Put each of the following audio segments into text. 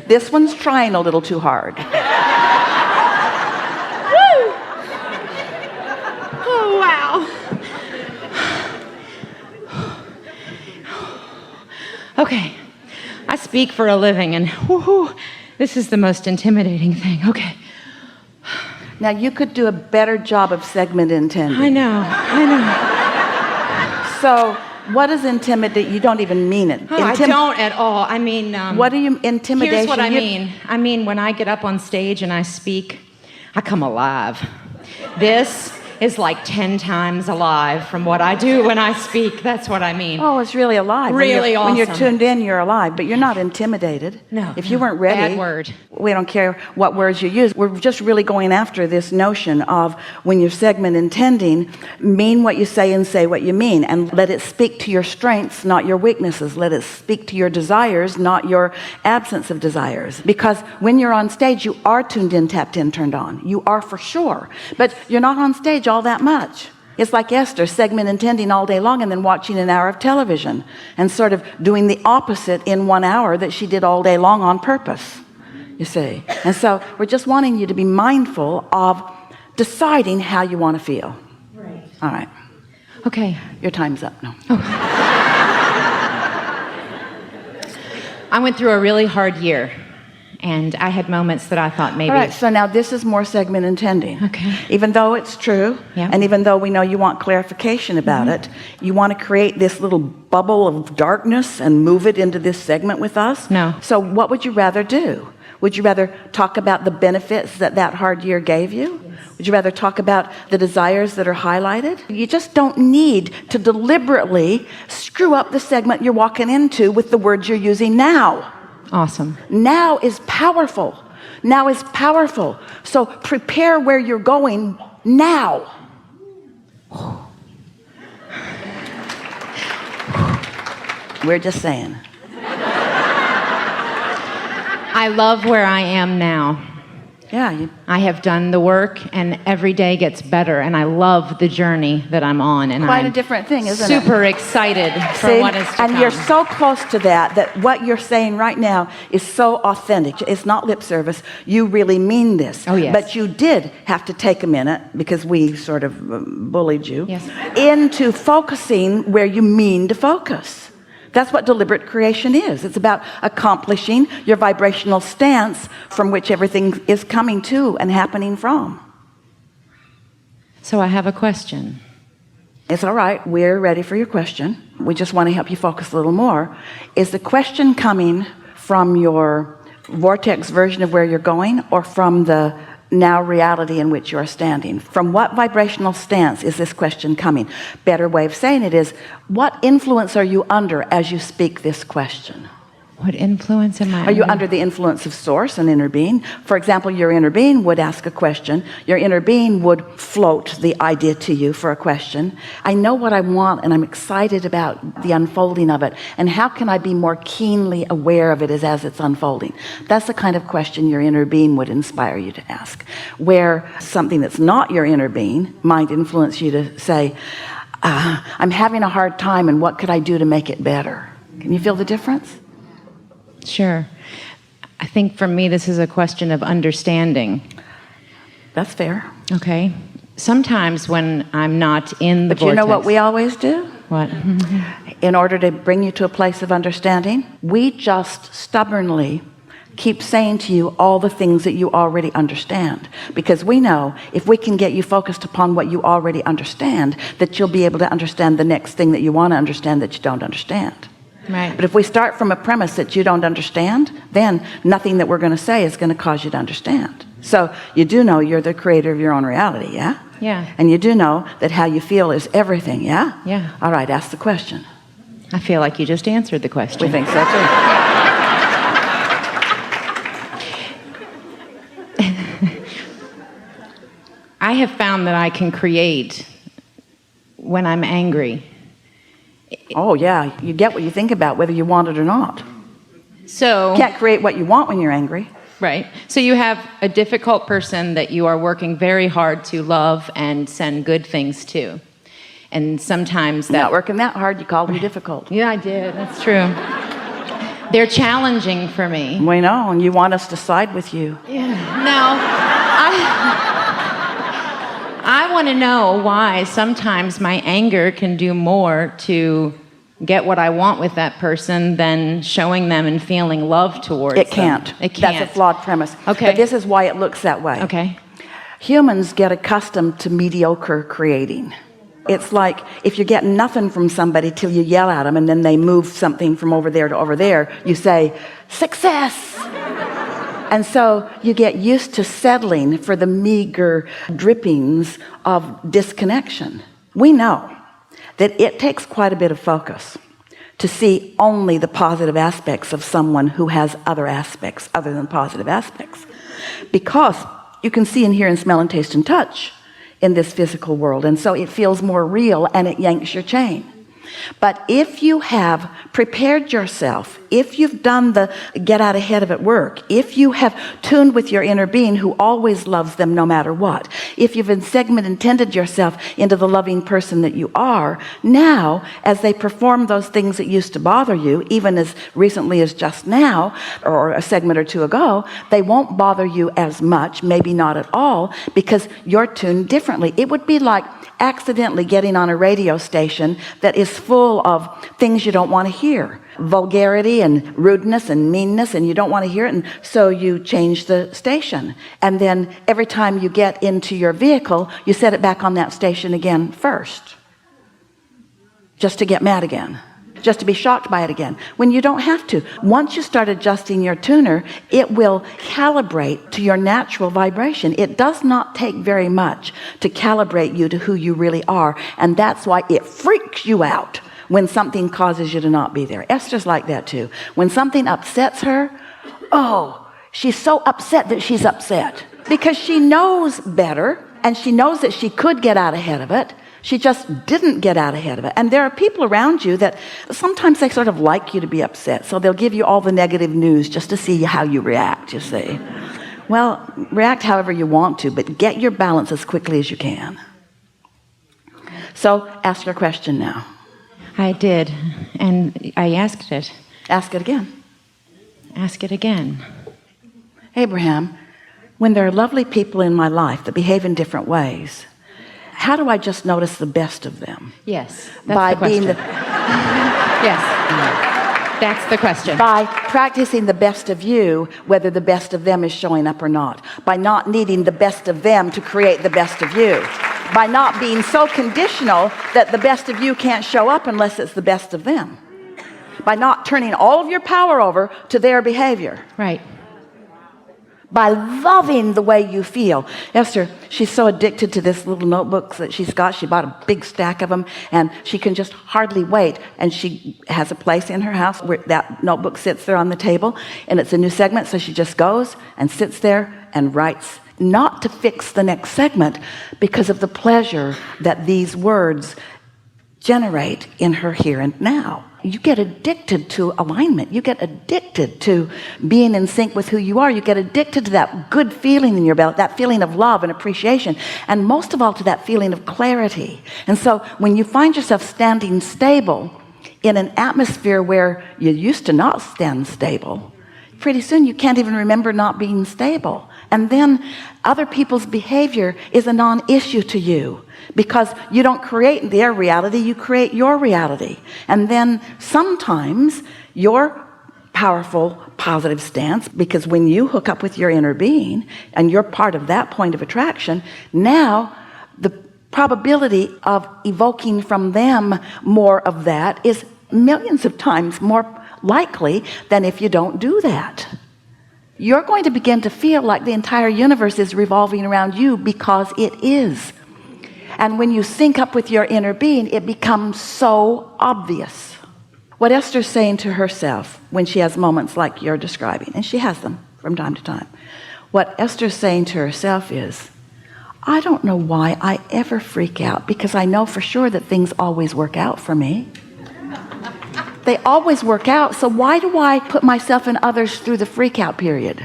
This one's trying a little too hard. Oh, wow. Okay, I speak for a living, and whoo, this is the most intimidating thing. Okay. Now, you could do a better job of segment intending. I know. So, what is intimidate? You don't even mean it. I don't at all. I mean, what do you, intimidation? Here's what I mean. I mean, when I get up on stage and I speak, I come alive. This is like 10 times alive from what I do when I speak. That's what I mean. Oh, it's really alive. Really awesome. When you're tuned in, you're alive, but you're not intimidated. No. If you weren't ready. Bad word. We don't care what words you use. We're just really going after this notion of when you're segment intending, mean what you say and say what you mean, and let it speak to your strengths, not your weaknesses. Let it speak to your desires, not your absence of desires. Because when you're on stage, you are tuned in, tapped in, turned on. You are for sure. But you're not on stage all that much. It's like Esther, segment intending all day long and then watching an hour of television and sort of doing the opposite in 1 hour that she did all day long on purpose, you see. And so we're just wanting you to be mindful of deciding how you want to feel. Right. All right. Okay. Your time's up now. Oh. I went through a really hard year. And I had moments that I thought maybe... All right, so now this is more segment intending. Okay. Even though it's true, yeah. And even though we know you want clarification about it, you want to create this little bubble of darkness and move it into this segment with us? No. So what would you rather do? Would you rather talk about the benefits that that hard year gave you? Yes. Would you rather talk about the desires that are highlighted? You just don't need to deliberately screw up the segment you're walking into with the words you're using now. Awesome. Now is powerful. Now is powerful. So prepare where you're going now. We're just saying. I love where I am now. Yeah. I have done the work, and every day gets better, and I love the journey that I'm on. And Quite I'm a different thing, isn't it? super excited for See? what is to and come. you're so close to that what you're saying right now is so authentic. It's not lip service. You really mean this. Oh, yes. But you did have to take a minute, because we sort of bullied you, yes. into focusing where you mean to focus. That's what deliberate creation is. It's about accomplishing your vibrational stance from which everything is coming to and happening from. So I have a question. It's all right. We're ready for your question. We just want to help you focus a little more. Is the question coming from your vortex version of where you're going, or from the now reality in which you're standing? From what vibrational stance is this question coming? Better way of saying it is, what influence are you under as you speak this question? What influence am I Are you under the influence of source and inner being? For example, your inner being would ask a question. Your inner being would float the idea to you for a question. I know what I want, and I'm excited about the unfolding of it. And how can I be more keenly aware of it as it's unfolding? That's the kind of question your inner being would inspire you to ask. Where something that's not your inner being might influence you to say, I'm having a hard time, and what could I do to make it better? Can you feel the difference? Sure. I think for me, this is a question of understanding. That's fair. Okay. Sometimes when I'm not in the vortex... But you know what we always do? What? In order to bring you to a place of understanding, we just stubbornly keep saying to you all the things that you already understand. Because we know if we can get you focused upon what you already understand, that you'll be able to understand the next thing that you want to understand that you don't understand. Right. But if we start from a premise that you don't understand, then nothing that we're going to say is going to cause you to understand. So you do know you're the creator of your own reality, yeah? Yeah. And you do know that how you feel is everything, yeah? Yeah. All right, ask the question. I feel like you just answered the question. We think so too. I have found that I can create when I'm angry. Oh, yeah. You get what you think about, whether you want it or not. So... You can't create what you want when you're angry. Right. So you have a difficult person that you are working very hard to love and send good things to. And sometimes that... Not working that hard, you called them difficult. Yeah, I did. That's true. They're challenging for me. We know, and you want us to side with you. Yeah. Now, I want to know why sometimes my anger can do more to get what I want with that person than showing them and feeling love towards them. It can't. It can't. That's a flawed premise. Okay. But this is why it looks that way. Okay. Humans get accustomed to mediocre creating. It's like if you're getting nothing from somebody till you yell at them and then they move something from over there to over there, you say, success! And so you get used to settling for the meager drippings of disconnection. We know that it takes quite a bit of focus to see only the positive aspects of someone who has other aspects other than positive aspects. Because you can see and hear and smell and taste and touch in this physical world, and so it feels more real and it yanks your chain. But if you have prepared yourself, if you've done the get out ahead of it work, if you have tuned with your inner being who always loves them no matter what, if you've intended yourself into the loving person that you are, now as they perform those things that used to bother you, even as recently as just now or a segment or two ago, they won't bother you as much, maybe not at all, because you're tuned differently. It would be like accidentally getting on a radio station that is full of things you don't want to hear, vulgarity and rudeness and meanness, and you don't want to hear it, and so you change the station, and then every time you get into your vehicle you set it back on that station again first, just to get mad again, just to be shocked by it again, when you don't have to. Once you start adjusting your tuner, it will calibrate to your natural vibration. It does not take very much to calibrate you to who you really are, and that's why it freaks you out when something causes you to not be there. Esther's like that too. When something upsets her, oh, she's so upset that she's upset because she knows better, and she knows that she could get out ahead of it. She just didn't get out ahead of it. And there are people around you that sometimes they sort of like you to be upset, so they'll give you all the negative news just to see how you react, you see. Well, react however you want to, but get your balance as quickly as you can. So ask your question now. I did, and I asked it. Ask it again. Ask it again. Abraham, when there are lovely people in my life that behave in different ways, how do I just notice the best of them? Yes, that's By the question. being Yes, that's the question. By practicing the best of you, whether the best of them is showing up or not. By not needing the best of them to create the best of you. By not being so conditional that the best of you can't show up unless it's the best of them. By not turning all of your power over to their behavior. Right. By loving the way you feel. Esther, she's so addicted to this little notebooks that she's got. She bought a big stack of them, and she can just hardly wait. And she has a place in her house where that notebook sits there on the table, and it's a new segment, so she just goes and sits there and writes, not to fix the next segment, because of the pleasure that these words generate in her here and now. You get addicted to alignment. You get addicted to being in sync with who you are. You get addicted to that good feeling in your belly, that feeling of love and appreciation, and most of all to that feeling of clarity. And so when you find yourself standing stable in an atmosphere where you used to not stand stable, pretty soon you can't even remember not being stable. And then other people's behavior is a non-issue to you, because you don't create their reality, you create your reality. And then sometimes your powerful positive stance, because when you hook up with your inner being and you're part of that point of attraction, now the probability of evoking from them more of that is millions of times more likely than if you don't do that. You're going to begin to feel like the entire universe is revolving around you, because it is. And when you sync up with your inner being, it becomes so obvious. What Esther's saying to herself when she has moments like you're describing, and she has them from time to time, what Esther's saying to herself is, I don't know why I ever freak out, because I know for sure that things always work out for me. They always work out, so why do I put myself and others through the freak out period?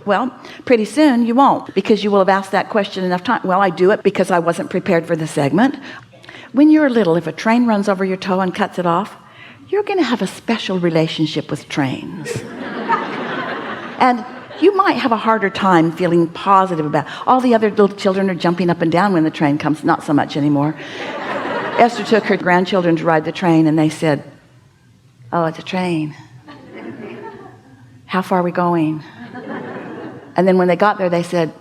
Well, pretty soon you won't, because you will have asked that question enough times. Well, I do it because I wasn't prepared for the segment. When you're little, if a train runs over your toe and cuts it off, you're going to have a special relationship with trains. And you might have a harder time feeling positive about all the other little children are jumping up and down when the train comes. Not so much anymore. Esther took her grandchildren to ride the train, and they said, oh, it's a train. How far are we going? And then when they got there, they said,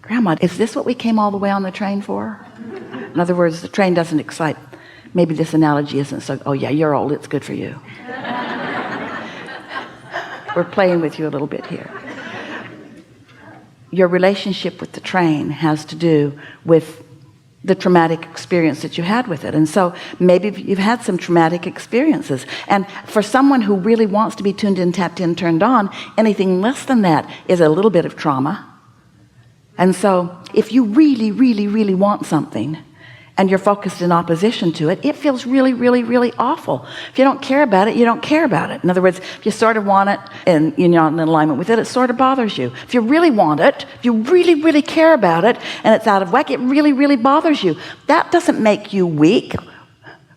Grandma, is this what we came all the way on the train for? In other words, the train doesn't excite. Maybe this analogy isn't so, oh yeah, you're old, it's good for you. We're playing with you a little bit here. Your relationship with the train has to do with the traumatic experience that you had with it. And so maybe you've had some traumatic experiences. And for someone who really wants to be tuned in, tapped in, turned on, anything less than that is a little bit of trauma. And so if you really, really, really want something and you're focused in opposition to it, it feels really, really, really awful. If you don't care about it, you don't care about it. In other words, if you sort of want it and you're not in alignment with it, it sort of bothers you. If you really want it, if you really, really care about it, and it's out of whack, it really, really bothers you. That doesn't make you weak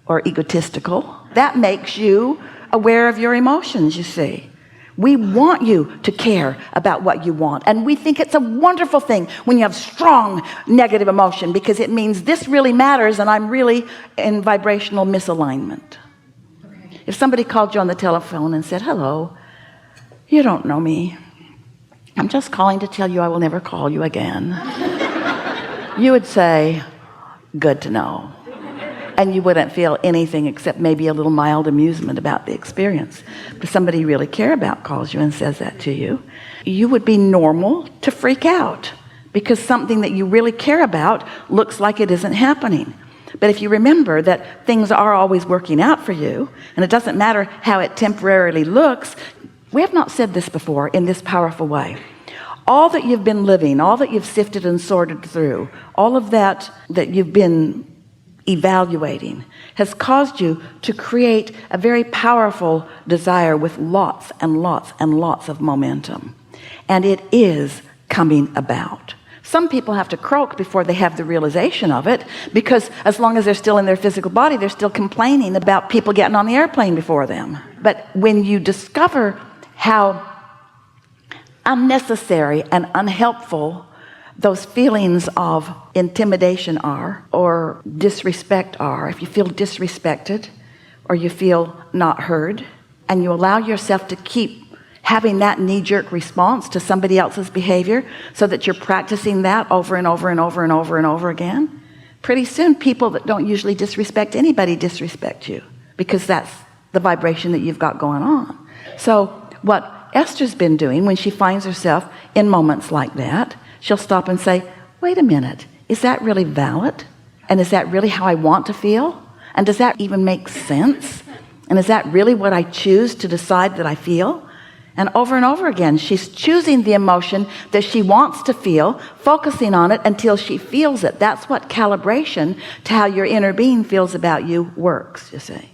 or egotistical. That makes you aware of your emotions, you see. We want you to care about what you want. And we think it's a wonderful thing when you have strong negative emotion, because it means this really matters and I'm really in vibrational misalignment. Okay. If somebody called you on the telephone and said, hello, you don't know me. I'm just calling to tell you I will never call you again. You would say, good to know. And you wouldn't feel anything except maybe a little mild amusement about the experience. But somebody you really care about calls you and says that to you, you would be normal to freak out because something that you really care about looks like it isn't happening. But if you remember that things are always working out for you, and it doesn't matter how it temporarily looks, we have not said this before in this powerful way. All that you've been living, all that you've sifted and sorted through, all of that you've been evaluating has caused you to create a very powerful desire with lots and lots and lots of momentum. And it is coming about. Some people have to croak before they have the realization of it, because as long as they're still in their physical body, they're still complaining about people getting on the airplane before them. But when you discover how unnecessary and unhelpful those feelings of intimidation are, or disrespect are, if you feel disrespected or you feel not heard, and you allow yourself to keep having that knee-jerk response to somebody else's behavior so that you're practicing that over and over and over and over and over again, pretty soon people that don't usually disrespect anybody disrespect you, because that's the vibration that you've got going on. So what Esther's been doing when she finds herself in moments like that, she'll stop and say, wait a minute, is that really valid? And is that really how I want to feel? And does that even make sense? And is that really what I choose to decide that I feel? And over again, she's choosing the emotion that she wants to feel, focusing on it until she feels it. That's what calibration to how your inner being feels about you works, you see.